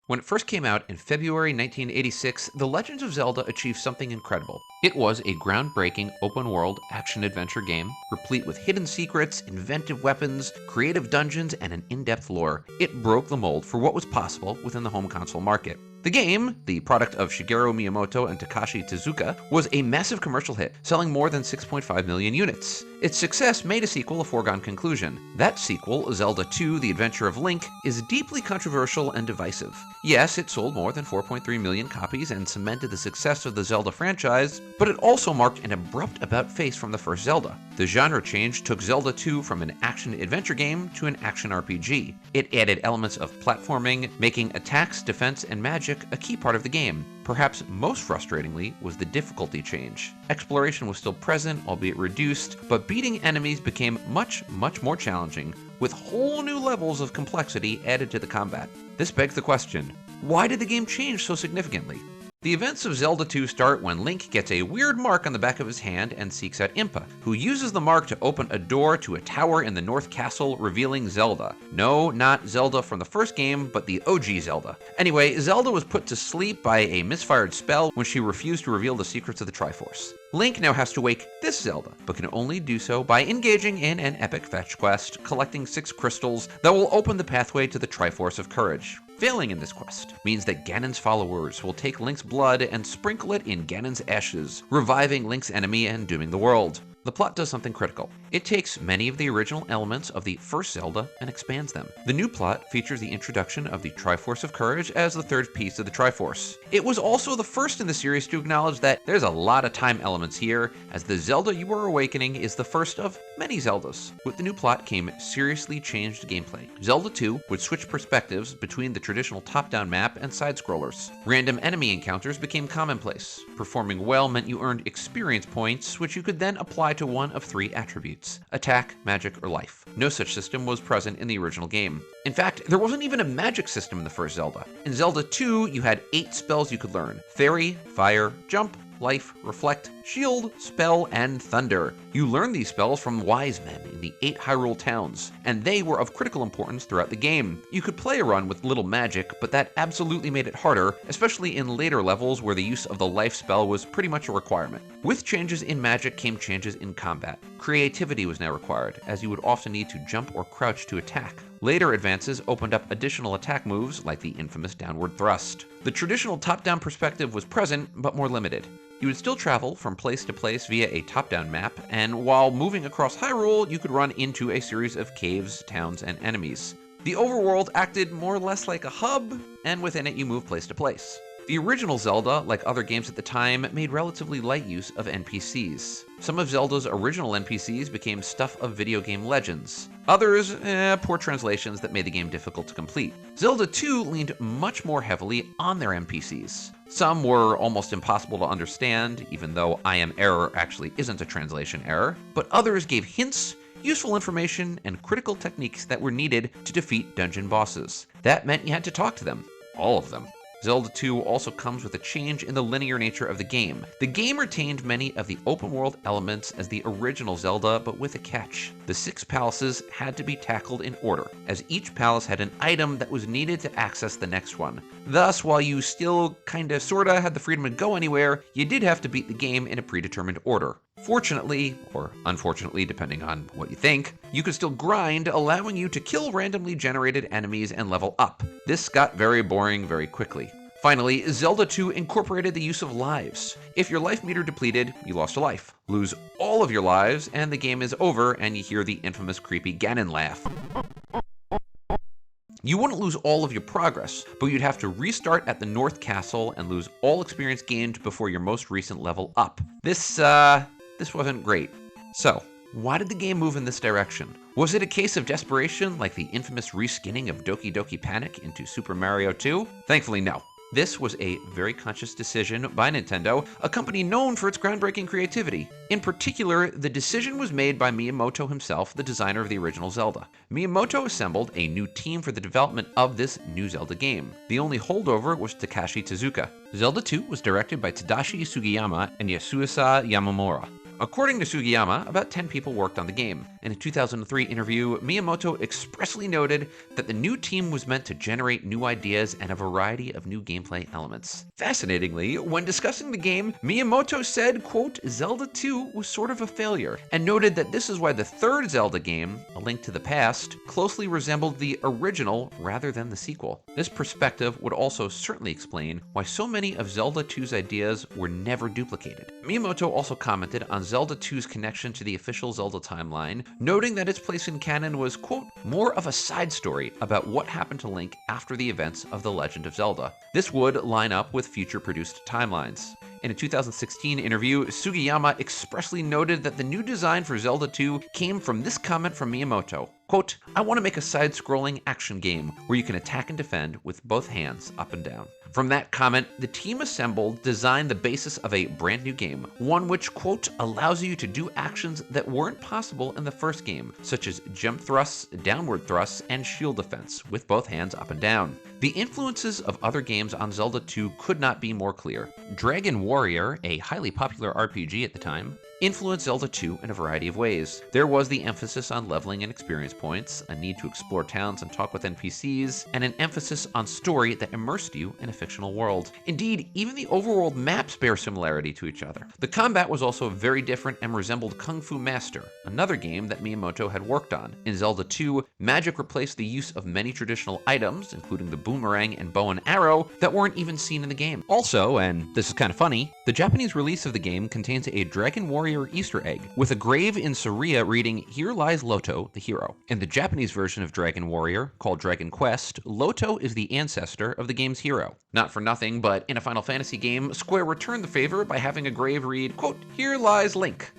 When it first came out in February 1986, The Legend of Zelda achieved something incredible. It was a groundbreaking open-world action-adventure game, replete with hidden secrets, inventive weapons, creative dungeons, and an in-depth lore. It broke the mold for what was possible within the home console market. The game, the product of Shigeru Miyamoto and Takashi Tezuka, was a massive commercial hit, selling more than 6.5 million units. Its success made a sequel a foregone conclusion. That sequel, Zelda 2: The Adventure of Link, is deeply controversial and divisive. Yes, it sold more than 4.3 million copies and cemented the success of the Zelda franchise, but it also marked an abrupt about-face from the first Zelda. The genre change took Zelda 2 from an action-adventure game to an action RPG. It added elements of platforming, making attacks, defense, and magic a key part of the game. Perhaps most frustratingly was the difficulty change. Exploration was still present, albeit reduced, but beating enemies became much more challenging, with whole new levels of complexity added to the combat. This begs the question, why did the game change so significantly? The events of Zelda 2 start when Link gets a weird mark on the back of his hand and seeks out Impa, who uses the mark to open a door to a tower in the North Castle, revealing Zelda. No, not Zelda from the first game, but the OG Zelda. Anyway, Zelda was put to sleep by a misfired spell when she refused to reveal the secrets of the Triforce. Link now has to wake this Zelda, but can only do so by engaging in an epic fetch quest, collecting 6 crystals that will open the pathway to the Triforce of Courage. Failing in this quest means that Ganon's followers will take Link's blood and sprinkle it in Ganon's ashes, reviving Link's enemy and dooming the world. The plot does something critical. It takes many of the original elements of the first Zelda and expands them. The new plot features the introduction of the Triforce of Courage as the third piece of the Triforce. It was also the first in the series to acknowledge that there's a lot of time elements here, as the Zelda you are awakening is the first of many Zeldas. With the new plot came seriously changed gameplay. Zelda 2 would switch perspectives between the traditional top-down map and side-scrollers. Random enemy encounters became commonplace. Performing well meant you earned experience points, which you could then apply to one of 3 attributes: attack, magic, or life. No such system was present in the original game. In fact, there wasn't even a magic system in the first Zelda. In Zelda 2, you had 8 spells you could learn: Fairy, Fire, Jump, Life, Reflect, Shield, Spell, and Thunder. You learned these spells from wise men in the 8 Hyrule towns, and they were of critical importance throughout the game. You could play a run with little magic, but that absolutely made it harder, especially in later levels where the use of the life spell was pretty much a requirement. With changes in magic came changes in combat. Creativity was now required, as you would often need to jump or crouch to attack. Later advances opened up additional attack moves, like the infamous downward thrust. The traditional top-down perspective was present, but more limited. You would still travel from place to place via a top-down map, and while moving across Hyrule, you could run into a series of caves, towns, and enemies. The overworld acted more or less like a hub, and within it you move place to place. The original Zelda, like other games at the time, made relatively light use of NPCs. Some of Zelda's original NPCs became stuff of video game legends. Others, poor translations that made the game difficult to complete. Zelda 2 leaned much more heavily on their NPCs. Some were almost impossible to understand, even though I am error actually isn't a translation error, but others gave hints, useful information, and critical techniques that were needed to defeat dungeon bosses. That meant you had to talk to them. All of them. Zelda 2 also comes with a change in the linear nature of the game. The game retained many of the open-world elements as the original Zelda, but with a catch. The 6 palaces had to be tackled in order, as each palace had an item that was needed to access the next one. Thus, while you still kinda sorta had the freedom to go anywhere, you did have to beat the game in a predetermined order. Fortunately, or unfortunately depending on what you think, you could still grind, allowing you to kill randomly generated enemies and level up. This got very boring very quickly. Finally, Zelda 2 incorporated the use of lives. If your life meter depleted, you lost a life. Lose all of your lives, and the game is over, and you hear the infamous creepy Ganon laugh. You wouldn't lose all of your progress, but you'd have to restart at the North Castle and lose all experience gained before your most recent level up. This wasn't great. So, why did the game move in this direction? Was it a case of desperation, like the infamous reskinning of Doki Doki Panic into Super Mario 2? Thankfully, no. This was a very conscious decision by Nintendo, a company known for its groundbreaking creativity. In particular, the decision was made by Miyamoto himself, the designer of the original Zelda. Miyamoto assembled a new team for the development of this new Zelda game. The only holdover was Takashi Tezuka. Zelda 2 was directed by Tadashi Sugiyama and Yasuhisa Yamamura. According to Sugiyama, about 10 people worked on the game. In a 2003 interview, Miyamoto expressly noted that the new team was meant to generate new ideas and a variety of new gameplay elements. Fascinatingly, when discussing the game, Miyamoto said, quote, Zelda 2 was sort of a failure, and noted that this is why the third Zelda game, A Link to the Past, closely resembled the original rather than the sequel. This perspective would also certainly explain why so many of Zelda 2's ideas were never duplicated. Miyamoto also commented on Zelda 2's connection to the official Zelda timeline, noting that its place in canon was, quote, more of a side story about what happened to Link after the events of The Legend of Zelda. This would line up with future produced timelines. In a 2016 interview, Sugiyama expressly noted that the new design for Zelda 2 came from this comment from Miyamoto. Quote, I want to make a side-scrolling action game where you can attack and defend with both hands up and down. From that comment, the team assembled designed the basis of a brand new game, one which, quote, allows you to do actions that weren't possible in the first game, such as jump thrusts, downward thrusts, and shield defense with both hands up and down. The influences of other games on Zelda 2 could not be more clear. Dragon Warrior, a highly popular RPG at the time, influenced Zelda 2 in a variety of ways. There was the emphasis on leveling and experience points, a need to explore towns and talk with NPCs, and an emphasis on story that immersed you in a fictional world. Indeed, even the overworld maps bear similarity to each other. The combat was also very different and resembled Kung Fu Master, another game that Miyamoto had worked on. In Zelda 2, magic replaced the use of many traditional items, including the boomerang and bow and arrow, that weren't even seen in the game. Also, and this is kind of funny, the Japanese release of the game contains a Dragon Warrior Easter egg, with a grave in Saria reading, Here lies Loto, the hero. In the Japanese version of Dragon Warrior, called Dragon Quest, Loto is the ancestor of the game's hero. Not for nothing, but in a Final Fantasy game, Square returned the favor by having a grave read, quote, Here lies Link.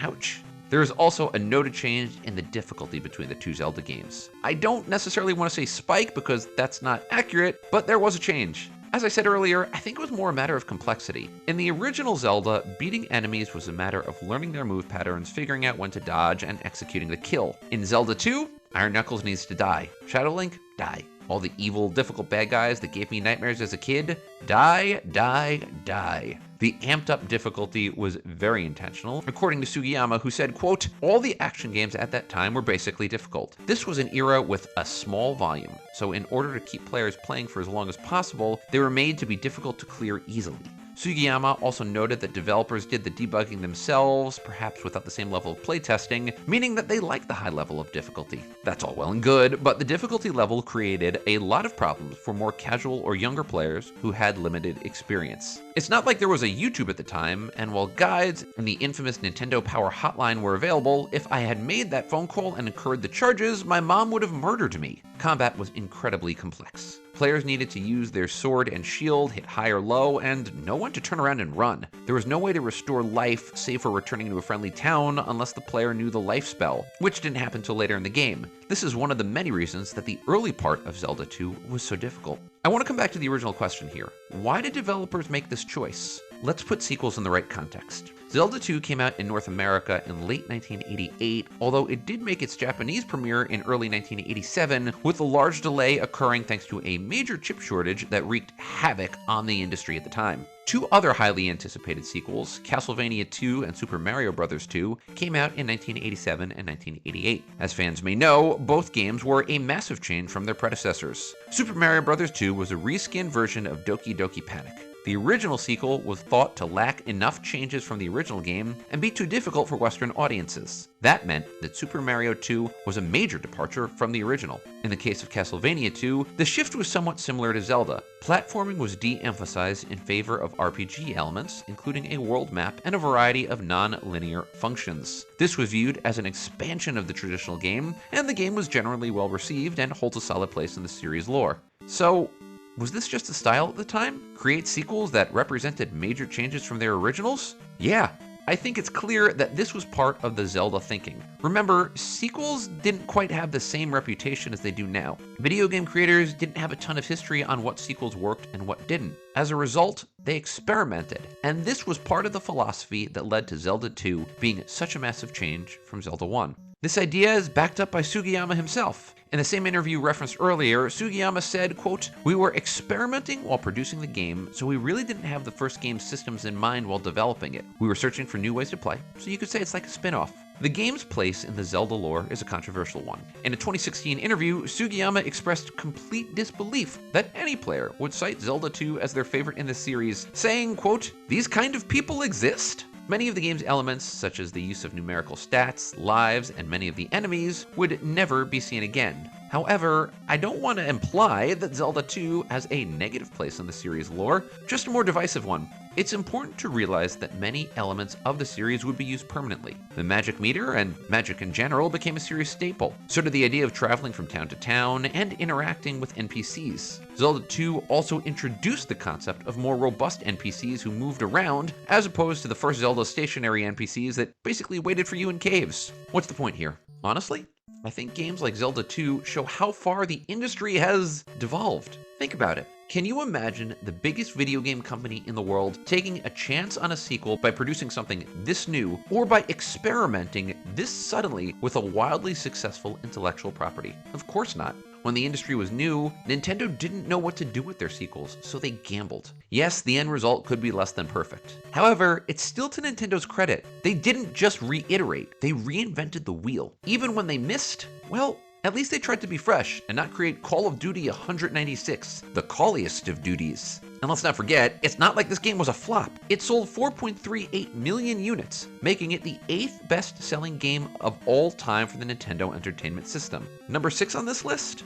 Ouch. There is also a noted change in the difficulty between the two Zelda games. I don't necessarily want to say spike because that's not accurate, but there was a change. As I said earlier, I think it was more a matter of complexity. In the original Zelda, beating enemies was a matter of learning their move patterns, figuring out when to dodge, and executing the kill. In Zelda 2, Iron Knuckles needs to die. Shadow Link, die. All the evil, difficult bad guys that gave me nightmares as a kid, die, die, die. The amped up difficulty was very intentional, according to Sugiyama, who said, quote, all the action games at that time were basically difficult. This was an era with a small volume, so in order to keep players playing for as long as possible, they were made to be difficult to clear easily. Sugiyama also noted that developers did the debugging themselves, perhaps without the same level of playtesting, meaning that they liked the high level of difficulty. That's all well and good, but the difficulty level created a lot of problems for more casual or younger players who had limited experience. It's not like there was a YouTube at the time, and while guides and the infamous Nintendo Power Hotline were available, if I had made that phone call and incurred the charges, my mom would have murdered me. Combat was incredibly complex. Players needed to use their sword and shield, hit high or low, and no one to turn around and run. There was no way to restore life, save for returning to a friendly town, unless the player knew the life spell, which didn't happen until later in the game. This is one of the many reasons that the early part of Zelda 2 was so difficult. I want to come back to the original question here. Why did developers make this choice? Let's put sequels in the right context. Zelda 2 came out in North America in late 1988, although it did make its Japanese premiere in early 1987, with a large delay occurring thanks to a major chip shortage that wreaked havoc on the industry at the time. Two other highly anticipated sequels, Castlevania 2 and Super Mario Bros. 2, came out in 1987 and 1988. As fans may know, both games were a massive change from their predecessors. Super Mario Bros. 2 was a reskinned version of Doki Doki Panic. The original sequel was thought to lack enough changes from the original game and be too difficult for Western audiences. That meant that Super Mario 2 was a major departure from the original. In the case of Castlevania 2, the shift was somewhat similar to Zelda. Platforming was de-emphasized in favor of RPG elements, including a world map and a variety of non-linear functions. This was viewed as an expansion of the traditional game, and the game was generally well received and holds a solid place in the series lore. So, was this just a style at the time? Create sequels that represented major changes from their originals? Yeah, I think it's clear that this was part of the Zelda thinking. Remember, sequels didn't quite have the same reputation as they do now. Video game creators didn't have a ton of history on what sequels worked and what didn't. As a result, they experimented, and this was part of the philosophy that led to Zelda 2 being such a massive change from Zelda 1. This idea is backed up by Sugiyama himself. In the same interview referenced earlier, Sugiyama said, quote, "We were experimenting while producing the game, so we really didn't have the first game's systems in mind while developing it. We were searching for new ways to play, so you could say it's like a spin-off." The game's place in the Zelda lore is a controversial one. In a 2016 interview, Sugiyama expressed complete disbelief that any player would cite Zelda 2 as their favorite in the series, saying, quote, "These kind of people exist?" Many of the game's elements, such as the use of numerical stats, lives, and many of the enemies, would never be seen again. However, I don't want to imply that Zelda 2 has a negative place in the series' lore, just a more divisive one. It's important to realize that many elements of the series would be used permanently. The magic meter and magic in general became a series staple. So did the idea of traveling from town to town and interacting with NPCs. Zelda 2 also introduced the concept of more robust NPCs who moved around, as opposed to the first Zelda stationary NPCs that basically waited for you in caves. What's the point here? Honestly, I think games like Zelda 2 show how far the industry has devolved. Think about it. Can you imagine the biggest video game company in the world taking a chance on a sequel by producing something this new, or by experimenting this subtly with a wildly successful intellectual property? Of course not. When the industry was new, Nintendo didn't know what to do with their sequels, so they gambled. Yes, the end result could be less than perfect. However, it's still to Nintendo's credit. They didn't just reiterate, they reinvented the wheel. Even when they missed, well, at least they tried to be fresh and not create Call of Duty 196, the calliest of duties. And let's not forget, it's not like this game was a flop. It sold 4.38 million units, making it the 8th best-selling game of all time for the Nintendo Entertainment System. Number 6 on this list?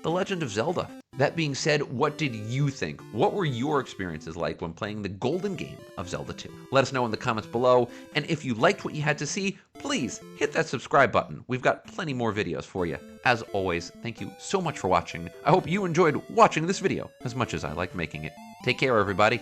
The Legend of Zelda. That being said, what did you think? What were your experiences like when playing the golden game of Zelda 2? Let us know in the comments below, and if you liked what you had to see, please hit that subscribe button. We've got plenty more videos for you. As always, thank you so much for watching. I hope you enjoyed watching this video as much as I liked making it. Take care, everybody.